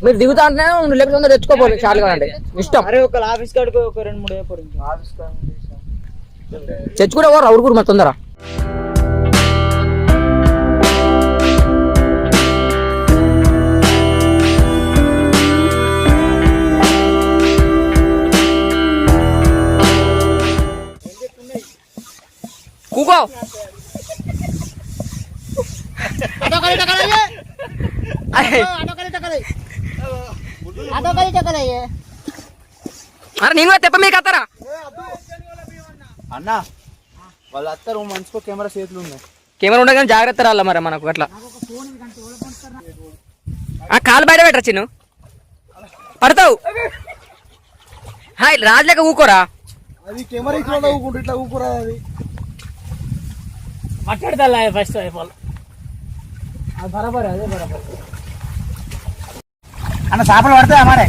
మీరు దిగుతా అంటే లేకపోతే తెచ్చుకోపోలేదు చాలు కదండి ఇష్టం. అరే ఒక ఆఫీస్ కాడికి ఒక 2-3 ఆఫీస్ తెచ్చుకుంటే రౌడ్ కూడా మరి తొందర. కూకో అరే నేను తెప్ప మీకు అత్తారా అన్న వాళ్ళు అత్తారు మంచిగా కెమెరా చేతులు ఉన్నాయి. కెమెరా ఉండే కానీ జాగ్రత్త రాల మరి మనకు అట్లా. కాలు బయట పెట్టరా చిన్ను పడతావు. రాజులేక ఊకోరా అది కెమెరా ఇట్లా ఊకుంటు ఇట్లా ఊకురా. అది మాట్లాడతా ఫస్ట్ అయిపోవాలి బరాబర్ అదే బరాబర్ అన్న చేపలు పడతాయా మరే.